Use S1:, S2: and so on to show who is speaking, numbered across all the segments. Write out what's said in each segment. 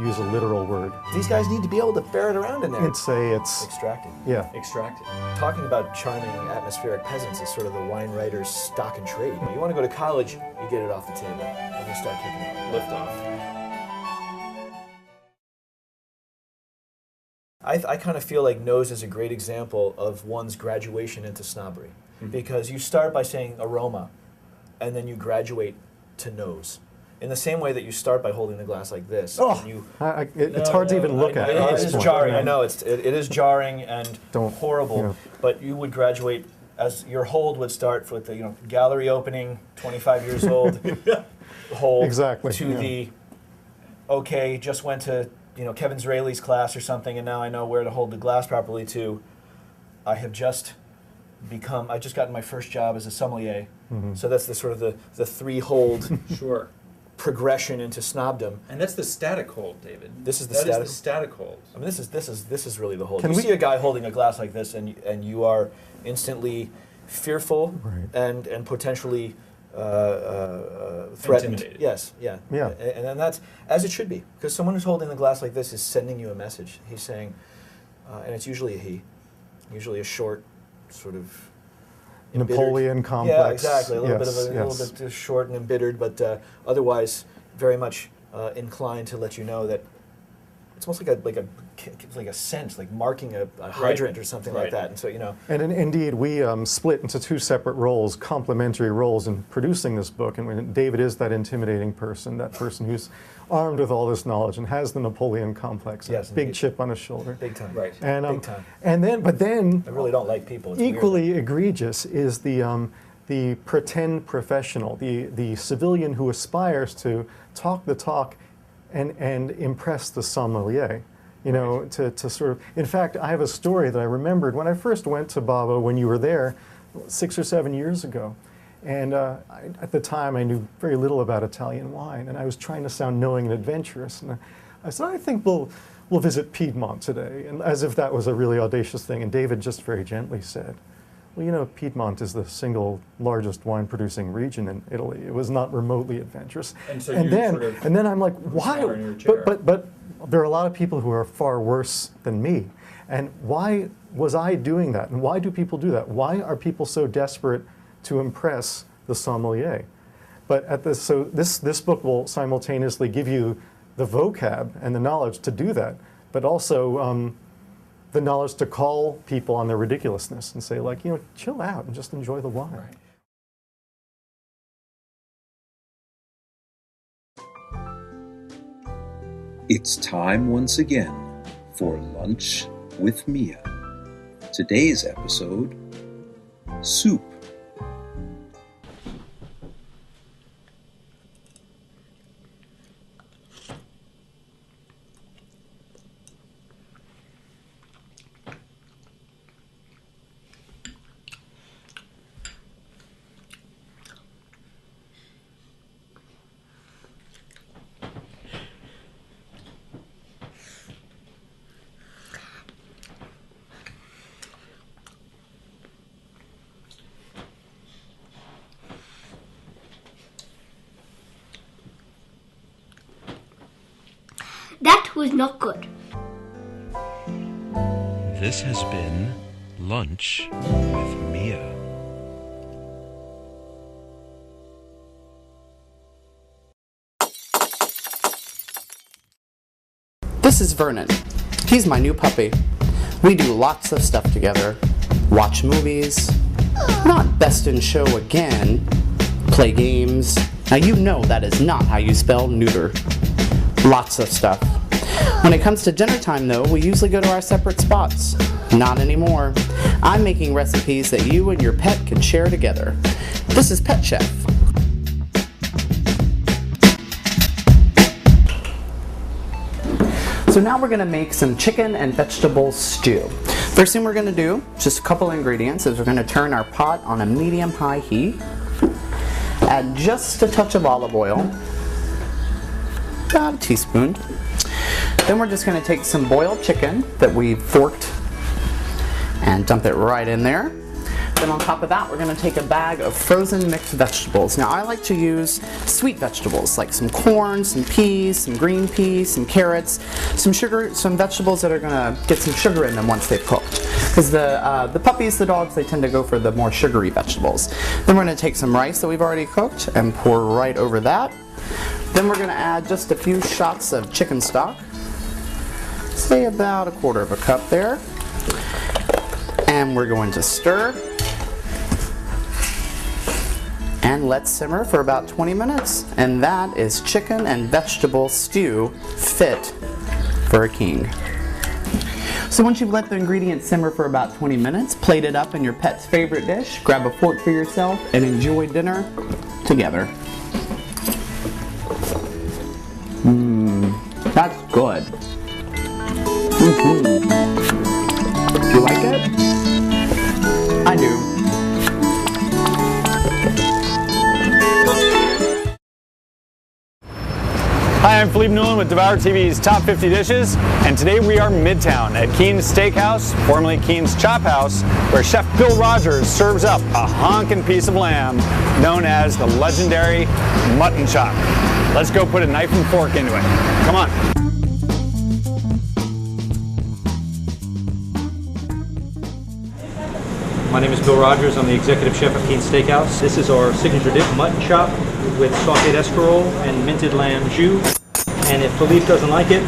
S1: use a literal word.
S2: These guys need to be able to ferret around in there.
S1: It's
S2: extracted.
S1: Yeah.
S2: Extracted. Talking about charming atmospheric peasants is sort of the wine writer's stock and trade. You want to go to college, you get it off the table, and you start kicking it. Lift off. I kind of feel like nose is a great example of one's graduation into snobbery. Because you start by saying aroma, and then you graduate to nose. In the same way that you start by holding the glass like this.
S1: Oh, it's hard to even look at.
S2: It is jarring. I know it is jarring and horrible.
S1: You know.
S2: But you would graduate as your hold would start with the gallery opening, 25 years old, hold
S1: exactly
S2: to the just went to Kevin Zraeli's class or something, and now I know where to hold the glass properly. To I just gotten my first job as a sommelier. So that's the sort of the three-hold
S3: sure.
S2: progression into snobdom.
S3: And that's the static hold, David.
S2: This is the
S3: static hold.
S2: I mean, this is really the hold. You see a guy holding a glass like this, and you are instantly fearful and potentially threatened.
S3: Intimidated.
S2: Yes, yeah. And that's as it should be, because someone who's holding the glass like this is sending you a message. He's saying, and it's usually a he, usually a short, sort of
S1: Napoleon complex.
S2: Yeah, exactly. A little bit short and embittered, but otherwise very much inclined to let you know that it's almost like a scent, like marking a hydrant or something like that. And so
S1: And indeed, we split into two separate roles, complementary roles, in producing this book. And when David is that intimidating person, that person who's armed with all this knowledge and has the Napoleon complex,
S2: yes,
S1: big chip on his shoulder,
S2: big time,
S3: right?
S1: And
S2: big time.
S1: But then
S2: I really don't like people. It's
S1: equally egregious is the pretend professional, the civilian who aspires to talk the talk and impress the sommelier. To sort of. In fact, I have a story that I remembered when I first went to Babo when you were there 6 or 7 years ago. And at the time, I knew very little about Italian wine, and I was trying to sound knowing and adventurous. And I said, I think we'll visit Piedmont today, and as if that was a really audacious thing. And David just very gently said, well, Piedmont is the single largest wine-producing region in Italy. It was not remotely adventurous.
S3: And so
S1: then I'm like, why? But there are a lot of people who are far worse than me. And why was I doing that? And why do people do that? Why are people so desperate to impress the sommelier? But this book will simultaneously give you the vocab and the knowledge to do that, but also the knowledge to call people on their ridiculousness and say, like, chill out and just enjoy the wine.
S4: It's time once again for Lunch with Mia. Today's episode, soup.
S5: That was not good.
S6: This has been Lunch with Mia.
S7: This is Vernon. He's my new puppy. We do lots of stuff together. Watch movies. Not best in show again. Play games. Now you know that is not how you spell neuter. Lots of stuff. When it comes to dinner time though, we usually go to our separate spots. Not anymore. I'm making recipes that you and your pet can share together. This is Pet Chef. So now we're going to make some chicken and vegetable stew. First thing we're going to do, just a couple ingredients, is we're going to turn our pot on a medium-high heat. Add just a touch of olive oil, about a teaspoon. Then we're just going to take some boiled chicken that we've forked and dump it right in there. Then on top of that, we're going to take a bag of frozen mixed vegetables. Now I like to use sweet vegetables like some corn, some peas, some green peas, some carrots, some sugar, some vegetables that are going to get some sugar in them once they've cooked. Because the puppies, the dogs, they tend to go for the more sugary vegetables. Then we're going to take some rice that we've already cooked and pour right over that. Then we're going to add just a few shots of chicken stock. Say about 1/4 cup there. And we're going to stir. And let simmer for about 20 minutes. And that is chicken and vegetable stew fit for a king. So once you've let the ingredients simmer for about 20 minutes, plate it up in your pet's favorite dish, grab a fork for yourself, and enjoy dinner together. That's good. Do you like it? I do.
S8: Hi, I'm Philippe Newland with Devour TV's Top 50 Dishes, and today we are Midtown at Keen's Steakhouse, formerly Keen's Chop House, where Chef Bill Rogers serves up a honkin' piece of lamb known as the legendary mutton chop. Let's go put a knife and fork into it. Come on.
S9: My name is Bill Rogers. I'm the executive chef of Keen's Steakhouse. This is our signature dip, mutton chop with sauteed escarole and minted lamb jus. And if Philippe doesn't like it,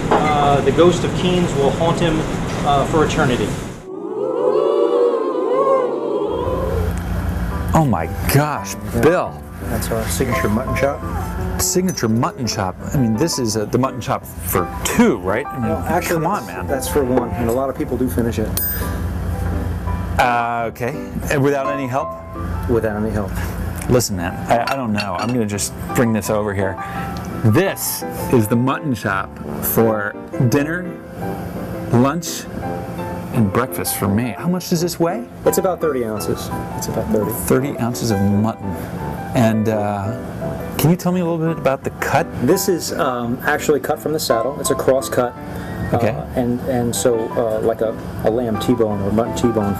S9: the ghost of Keen's will haunt him for eternity.
S10: Oh my gosh, Bill.
S11: That's our signature mutton chop.
S10: Signature mutton chop. I mean, this is the mutton chop for 2, right? I mean,
S11: No, actually,
S10: come on, man.
S11: That's for 1, and a lot of people do finish it.
S10: Okay. And without any help?
S11: Without any help.
S10: Listen, man, I don't know. I'm going to just bring this over here. This is the mutton chop for dinner, lunch, and breakfast for me. How much does this weigh?
S11: It's about 30 ounces. It's about 30.
S10: 30 ounces of mutton. And can you tell me a little bit about the cut?
S11: This is actually cut from the saddle. It's a cross cut.
S10: Okay.
S11: And so like a lamb T-bone or mutton T-bone,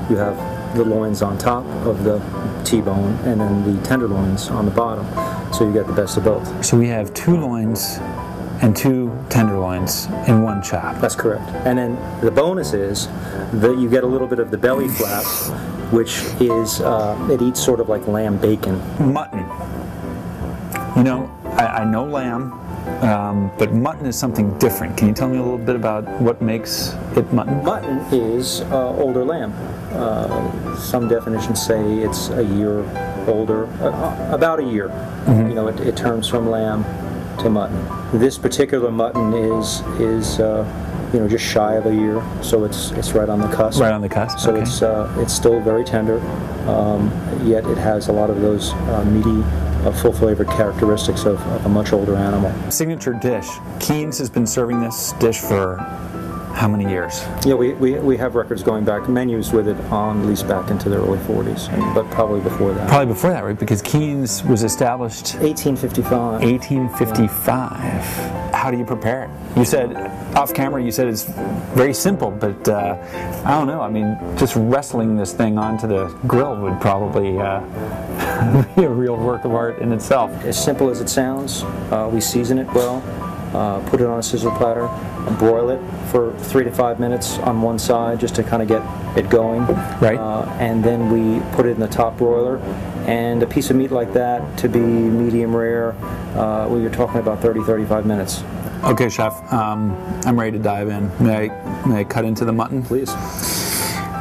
S11: you have the loins on top of the T-bone and then the tenderloins on the bottom. So you get the best of both.
S10: So we have 2 loins and 2 tenderloins in one chop.
S11: That's correct. And then the bonus is that you get a little bit of the belly flap, which is, it eats sort of like lamb bacon.
S10: Mutton. You know, I know lamb, but mutton is something different. Can you tell me a little bit about what makes it mutton?
S11: Mutton is older lamb. Some definitions say it's a year older, about a year.
S10: Mm-hmm.
S11: You know, it turns from lamb to mutton. This particular mutton is you know, just shy of a year, so it's right on the cusp.
S10: Right on the cusp.
S11: So
S10: okay.
S11: It's still very tender, yet it has a lot of those meaty, full-flavored characteristics of a much older animal.
S10: Signature dish. Keen's has been serving this dish for how many years?
S11: Yeah, we have records going back, menus with it on at least back into the early 40s, but probably before that.
S10: Probably before that, right? Because Keen's was established
S11: 1855.
S10: 1855. Yeah. How do you prepare it? You said, off camera, you said it's very simple, but I don't know. I mean, just wrestling this thing onto the grill would probably be a real work of art in itself.
S11: As simple as it sounds, we season it well, put it on a scissor platter, broil it for 3 to 5 minutes on one side just to kind of get it going.
S10: Right.
S11: And then we put it in the top broiler. And a piece of meat like that, to be medium rare, well, you're talking about 30-35 minutes.
S10: Okay, Chef, I'm ready to dive in. May I cut into the mutton?
S11: Please.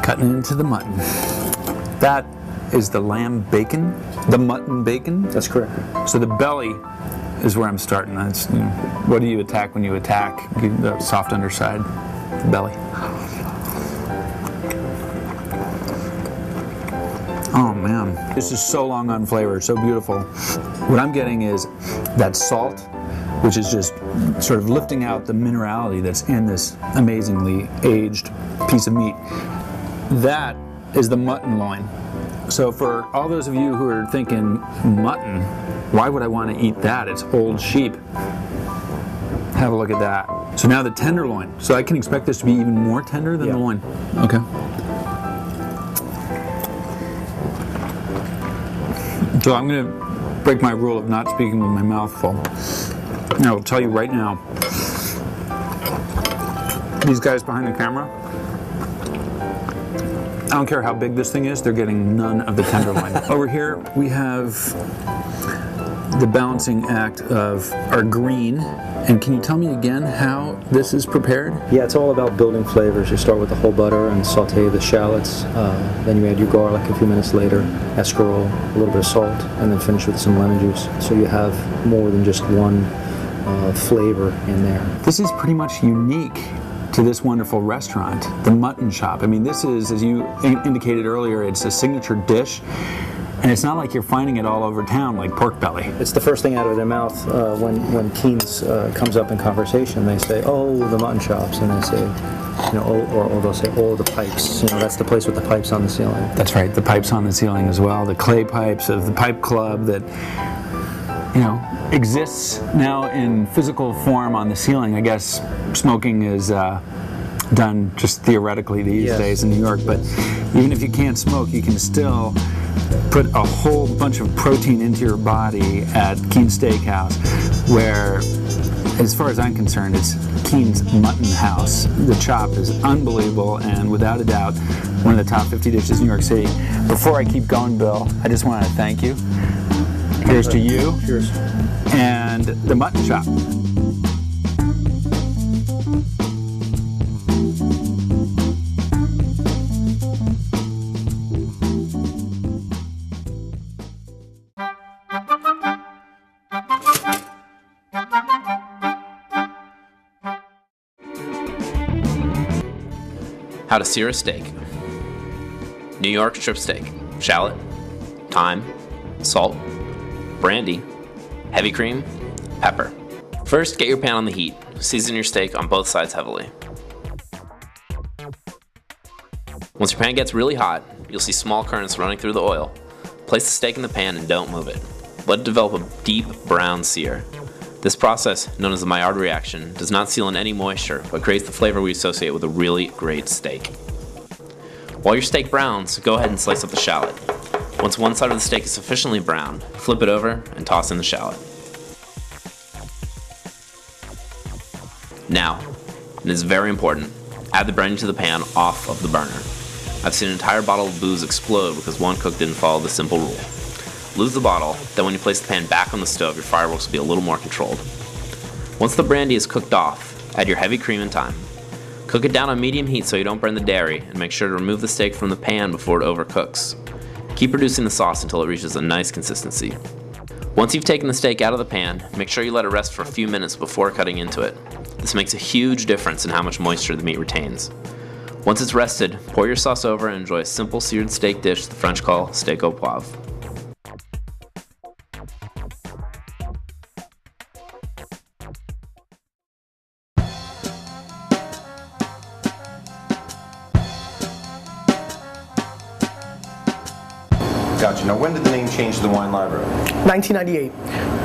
S10: Cutting into the mutton. That is the lamb bacon, the mutton bacon?
S11: That's correct.
S10: So the belly is where I'm starting. That's, you know, what do you attack when you attack? The soft underside, the belly. Oh man, this is so long on flavor, so beautiful. What I'm getting is that salt, which is just sort of lifting out the minerality that's in this amazingly aged piece of meat. That is the mutton loin. So for all those of you who are thinking, mutton, why would I want to eat that? It's old sheep. Have a look at that. So now the tenderloin. So I can expect this to be even more tender than the loin. Okay. So I'm going to break my rule of not speaking with my mouth full. And I will tell you right now, these guys behind the camera, I don't care how big this thing is, they're getting none of the tenderloin. Over here we have the balancing act of our green. And can you tell me again how this is prepared?
S11: Yeah, it's all about building flavors. You start with the whole butter and saute the shallots. Then you add your garlic a few minutes later, escarole, a little bit of salt, and then finish with some lemon juice. So you have more than just one flavor in there.
S10: This is pretty much unique to this wonderful restaurant, the mutton chop. I mean, this is, as you indicated earlier, it's a signature dish. And it's not like you're finding it all over town like pork belly.
S11: It's the first thing out of their mouth when Keen's comes up in conversation. They say, "Oh, the mutton chops," and they say, you know, or they'll say, "Oh, the pipes." You know, that's the place with the pipes on the ceiling.
S10: That's right, the pipes on the ceiling as well. The clay pipes of the pipe club that, you know, exists now in physical form on the ceiling. I guess smoking is done just theoretically these days in New York. But even if you can't smoke, you can still put a whole bunch of protein into your body at Keen's Steakhouse, where, as far as I'm concerned, it's Keen's Mutton House. The chop is unbelievable and without a doubt one of the top 50 dishes in New York City. Before I keep going, Bill, I just want to thank you. Here's to you.
S11: Cheers.
S10: And the mutton chop.
S12: How to sear a steak. New York strip steak. Shallot, thyme, salt, brandy, heavy cream, pepper. First, get your pan on the heat. Season your steak on both sides heavily. Once your pan gets really hot, you'll see small currents running through the oil. Place the steak in the pan and don't move it. Let it develop a deep brown sear. This process, known as the Maillard reaction, does not seal in any moisture, but creates the flavor we associate with a really great steak. While your steak browns, go ahead and slice up the shallot. Once one side of the steak is sufficiently brown, flip it over and toss in the shallot. Now, and it's very important, add the brandy to the pan off of the burner. I've seen an entire bottle of booze explode because one cook didn't follow the simple rule. Lose the bottle, then when you place the pan back on the stove, your fireworks will be a little more controlled. Once the brandy is cooked off, add your heavy cream and thyme. Cook it down on medium heat so you don't burn the dairy, and make sure to remove the steak from the pan before it overcooks. Keep reducing the sauce until it reaches a nice consistency. Once you've taken the steak out of the pan, make sure you let it rest for a few minutes before cutting into it. This makes a huge difference in how much moisture the meat retains. Once it's rested, pour your sauce over and enjoy a simple seared steak dish the French call steak au poivre.
S13: Gotcha. Now, when did the name change to the Wine Library?
S14: 1998,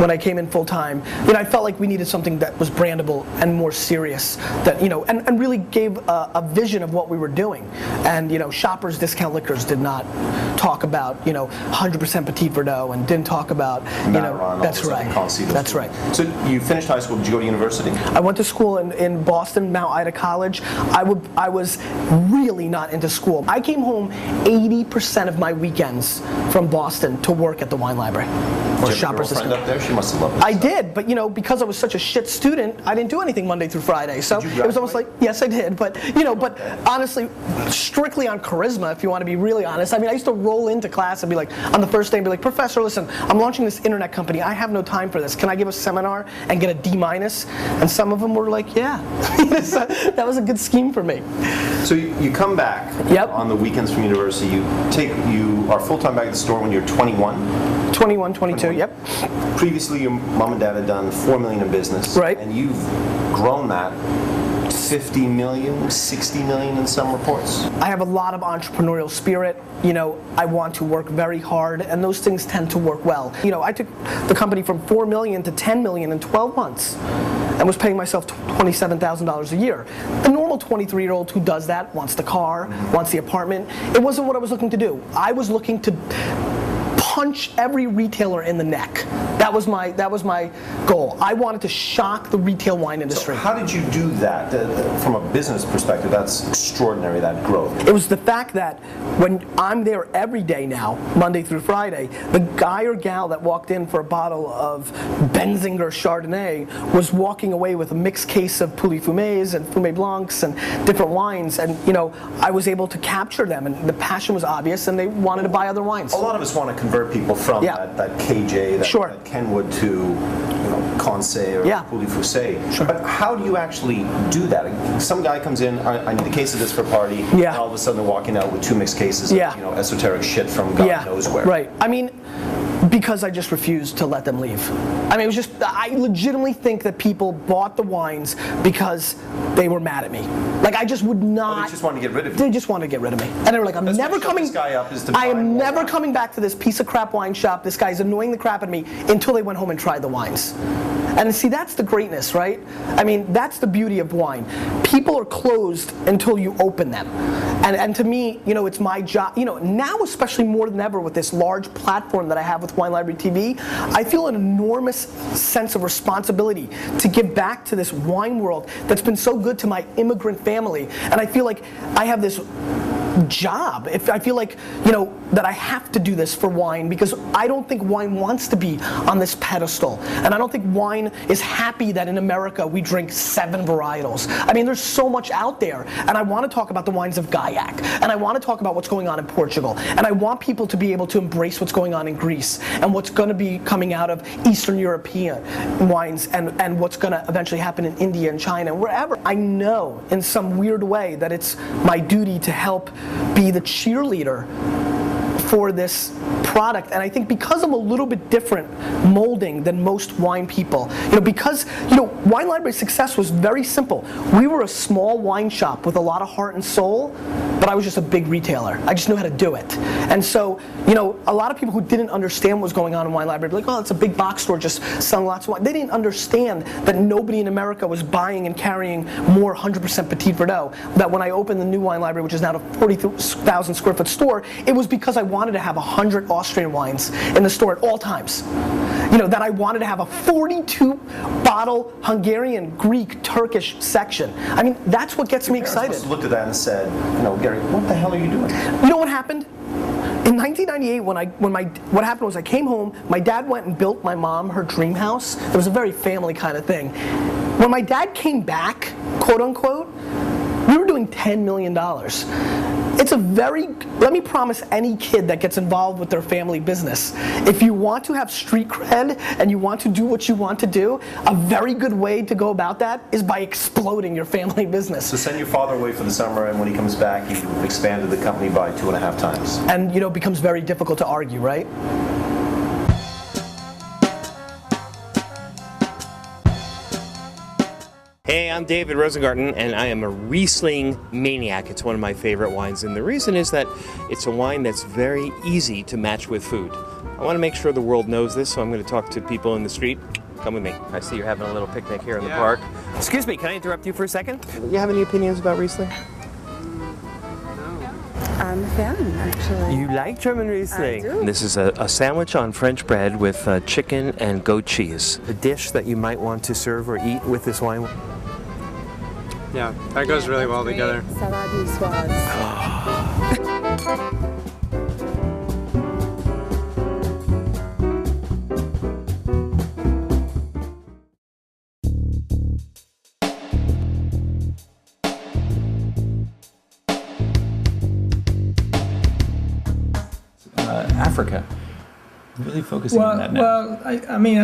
S14: when I came in full time. You know, I felt like we needed something that was brandable and more serious, that, you know, and really gave a vision of what we were doing. And, you know, Shoppers Discount Liquors did not talk about, you know, 100% Petit Verdot, and didn't talk about, you know, that's right. That's right.
S13: So you finished high school. Did you go to university?
S14: I went to school in Boston, Mount Ida College. I was really not into school. I came home 80% of my weekends from Boston to work at the Wine Library. Or Shoppers Discount.
S13: Up there? She must have loved it.
S14: I did, but you know, because I was such a shit student, I didn't do anything Monday through Friday. So it was almost like, yes, I did, but you know, but honestly, strictly on charisma, if you want to be really honest. I mean, I used to roll into class and be like, on the first day, and be like, Professor, listen, I'm launching this internet company. I have no time for this. Can I give a seminar and get a D-? And some of them were like, yeah. So that was a good scheme for me.
S13: So you come back on the weekends from university. You are full time back at the store when you're 21.
S14: 21, 22. Yep.
S13: Previously, your mom and dad had done $4 million in business,
S14: right?
S13: And you've grown that 50 million, 60 million in some reports.
S14: I have a lot of entrepreneurial spirit. You know, I want to work very hard, and those things tend to work well. You know, I took the company from 4 million to 10 million in 12 months, and was paying myself $27,000 a year. The normal 23-year-old who does that wants the car, wants the apartment. It wasn't what I was looking to do. I was looking to punch every retailer in the neck. That was my goal. I wanted to shock the retail wine industry.
S13: So how did you do that? From a business perspective, that's extraordinary, that growth.
S14: It was the fact that when I'm there every day now, Monday through Friday, the guy or gal that walked in for a bottle of Benzinger Chardonnay was walking away with a mixed case of Pouilly Fumés and Fumé Blancs and different wines, and I was able to capture them, and the passion was obvious, and they wanted to buy other wines.
S13: A lot of us want to convert people from that KJ, that Kenwood to Conseil or Pouilly Fusé. Sure. But how do you actually do that? Some guy comes in, I need a case of this for a party, and all of a sudden they're walking out with 2 mixed cases of esoteric shit from God knows where.
S14: Right. I mean, because I just refused to let them leave. I mean, it was just, I legitimately think that people bought the wines because they were mad at me. Like, I just would not.
S13: They just wanted to get rid of you.
S14: They just wanted to get rid of me. And they were like, I am never coming back to this piece of crap wine shop. This guy's annoying the crap out of me, until they went home and tried the wines. And see, that's the greatness, right? I mean, that's the beauty of wine. People are closed until you open them. And to me, it's my job. Now especially more than ever with this large platform that I have with Wine Library TV, I feel an enormous sense of responsibility to give back to this wine world that's been so good to my immigrant family. And I feel like I have this job. I feel like, that I have to do this for wine, because I don't think wine wants to be on this pedestal. And I don't think wine is happy that in America we drink 7 varietals. I mean, there's so much out there. And I want to talk about the wines of Gaillac. And I want to talk about what's going on in Portugal. And I want people to be able to embrace what's going on in Greece and what's going to be coming out of Eastern European wines and what's going to eventually happen in India and China and wherever. I know in some weird way that it's my duty to help be the cheerleader for this product. And I think because I'm a little bit different molding than most wine people, because Wine Library's success was very simple. We were a small wine shop with a lot of heart and soul, but I was just a big retailer. I just knew how to do it. And so, a lot of people who didn't understand what was going on in Wine Library were like, oh, it's a big box store just selling lots of wine. They didn't understand that nobody in America was buying and carrying more 100% Petit Verdot. That when I opened the new Wine Library, which is now a 40,000 square foot store, it was because I wanted to have 100 Austrian wines in the store at all times. That I wanted to have a 42 bottle Hungarian, Greek, Turkish section. I mean, that's what gets me excited.
S13: Your parents looked at that and said, Gary, what the hell are you doing?
S14: You know what happened? In 1998, what happened was I came home, my dad went and built my mom her dream house. It was a very family kind of thing. When my dad came back, quote unquote, we were doing $10 million. It's let me promise any kid that gets involved with their family business, if you want to have street cred and you want to do what you want to do, a very good way to go about that is by exploding your family business.
S13: So send your father away for the summer, and when he comes back, you've expanded the company by 2.5 times.
S14: And it becomes very difficult to argue, right?
S15: Hey, I'm David Rosengarten, and I am a Riesling maniac. It's one of my favorite wines, and the reason is that it's a wine that's very easy to match with food. I want to make sure the world knows this, so I'm going to talk to people in the street. Come with me. I see you're having a little picnic here in the park. Excuse me, can I interrupt you for a second? You have any opinions about Riesling?
S16: I'm a fan, actually.
S15: You like German Riesling?
S16: I do.
S15: This is a sandwich on French bread with chicken and goat cheese. A dish that you might want to serve or eat with this wine.
S17: Yeah, that goes really well together.
S16: Salade niçoise.
S10: Africa. Really focusing on that now.
S18: Well, I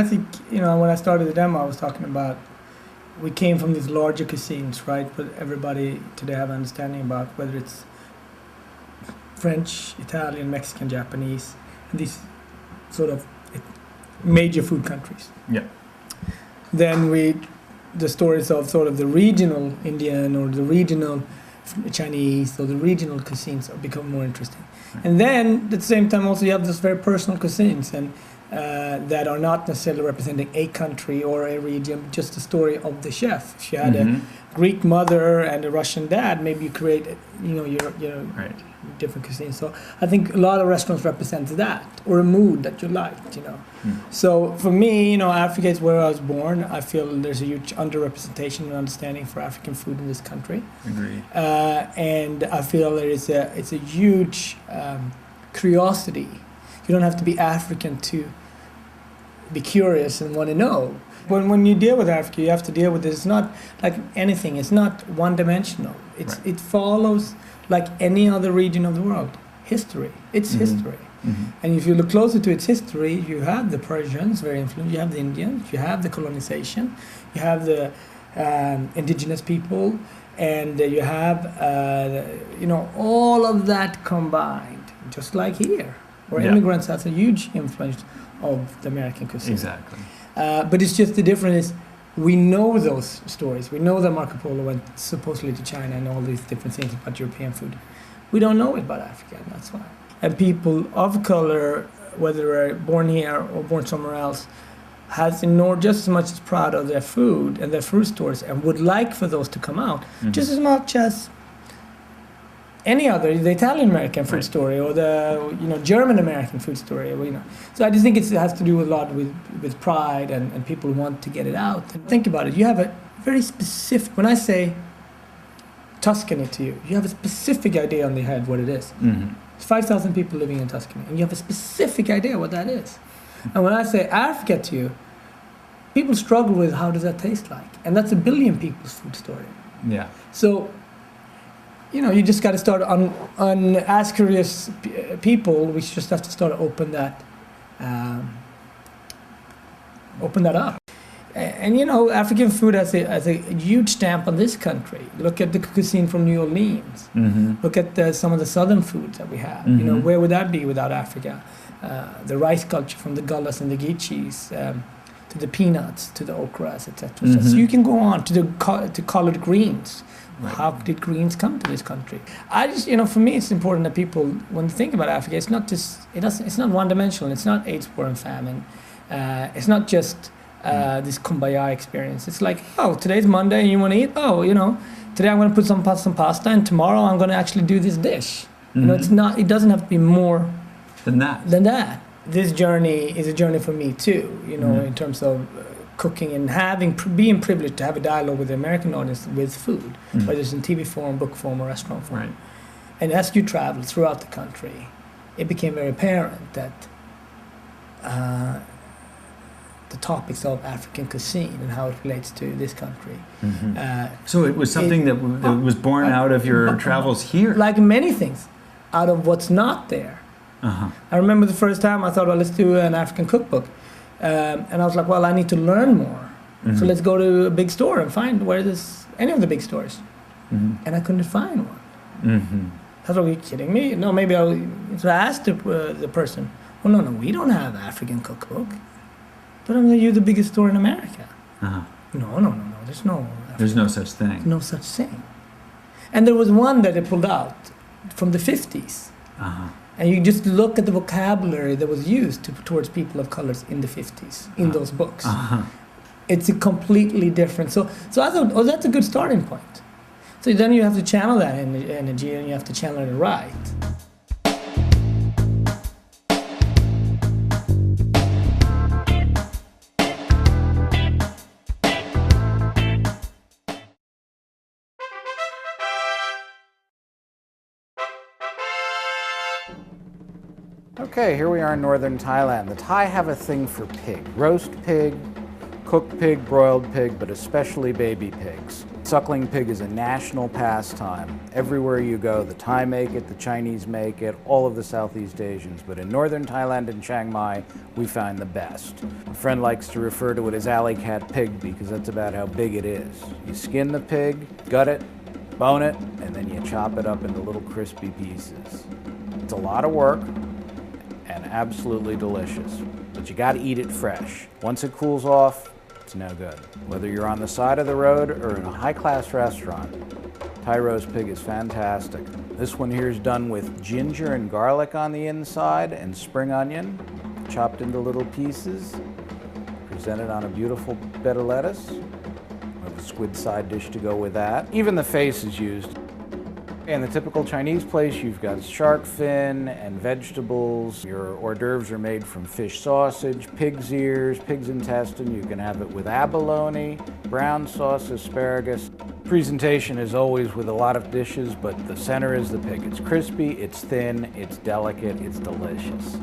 S18: think, when I started the demo, I was talking about we came from these larger cuisines, right? But everybody today have an understanding about whether it's French, Italian, Mexican, Japanese, and these sort of major food countries.
S10: Yeah.
S18: Then the stories of sort of the regional Indian or the regional Chinese or the regional cuisines become more interesting. And then at the same time also you have this very personal cuisines, and that are not necessarily representing a country or a region, just the story of the chef. If you had a Greek mother and a Russian dad, maybe you create, your different cuisines. So I think a lot of restaurants represent that, or a mood that you liked, So for me, Africa is where I was born. I feel there's a huge underrepresentation and understanding for African food in this country.
S10: Agree.
S18: And I feel it's a huge curiosity. You don't have to be African to be curious and want to know. When you deal with Africa, you have to deal with it. It's not like anything. It's not one-dimensional. It follows like any other region of the world. History. It's history. And if you look closer to its history, you have the Persians, very influential. You have the Indians. You have the colonization. You have the indigenous people, and you have all of that combined, just like here, where immigrants has a huge influence of the American cuisine.
S10: Exactly.
S18: But it's just the difference is we know those stories. We know that Marco Polo went supposedly to China and all these different things about European food. We don't know it about Africa, and that's why. And people of color, whether they're born here or born somewhere else, has just as much as proud of their food and their food stories and would like for those to come out, just as much as any other, the Italian-American food story or the German-American food story. So I just think it has to do a lot with pride and people want to get it out. And think about it. You have a very specific, when I say Tuscany to you, you have a specific idea on the head what it is. It's 5,000 people living in Tuscany, and you have a specific idea what that is. And when I say Africa to you, people struggle with how does that taste like, and that's a billion people's food story.
S10: Yeah.
S18: So, you just got to start on as curious people. We just have to start to open that up. And African food has a huge stamp on this country. Look at the cuisine from New Orleans. Look at some of the southern foods that we have. Where would that be without Africa? The rice culture from the gullas and the geechis, to the peanuts, to the okras, etc. So you can go on to collard greens. How did greens come to this country? I just, for me, it's important that people, when they think about Africa, it's not just, it's not one-dimensional. It's not AIDS, war, and famine. It's not just this kumbaya experience. It's like, today's Monday and you want to eat? Today I'm going to put some pasta, and tomorrow I'm going to actually do this dish. It's not. It doesn't have to be more
S10: than that.
S18: This journey is a journey for me too. In terms of cooking and being privileged to have a dialogue with the American audience with food, whether it's in TV form, book form, or restaurant form.
S10: Right.
S18: And as you travel throughout the country, it became very apparent that the topics of African cuisine and how it relates to this country.
S10: So it was something that was born out of your travels here?
S18: Like many things, out of what's not there. I remember the first time I thought, well, let's do an African cookbook. And I was like, well, I need to learn more. So let's go to a big store and find where there's any of the big stores. And I couldn't find one. I thought, are you kidding me? No, maybe so I asked the person, well, no, we don't have African cookbook. But you're the biggest store in America. No, there's no African.
S10: There's no such thing.
S18: No such thing. And there was one that they pulled out from the 50s. And you just look at the vocabulary that was used towards people of colors in the 50s, in those books. It's a completely different. So I thought, that's a good starting point. So then you have to channel that energy, and you have to channel it right.
S19: Okay, here we are in northern Thailand. The Thai have a thing for pig. Roast pig, cooked pig, broiled pig, but especially baby pigs. Suckling pig is a national pastime. Everywhere you go, the Thai make it, the Chinese make it, all of the Southeast Asians. But in northern Thailand and Chiang Mai, we find the best. A friend likes to refer to it as alley cat pig because that's about how big it is. You skin the pig, gut it, bone it, and then you chop it up into little crispy pieces. It's a lot of work and absolutely delicious, but you gotta eat it fresh. Once it cools off, it's no good. Whether you're on the side of the road or in a high-class restaurant, Thai roast pig is fantastic. This one here is done with ginger and garlic on the inside and spring onion, chopped into little pieces, presented on a beautiful bed of lettuce. We have a squid side dish to go with that. Even the face is used. In the typical Chinese place, you've got shark fin and vegetables. Your hors d'oeuvres are made from fish sausage, pig's ears, pig's intestine. You can have it with abalone, brown sauce, asparagus. Presentation is always with a lot of dishes, but the center is the pig. It's crispy, it's thin, it's delicate, it's delicious.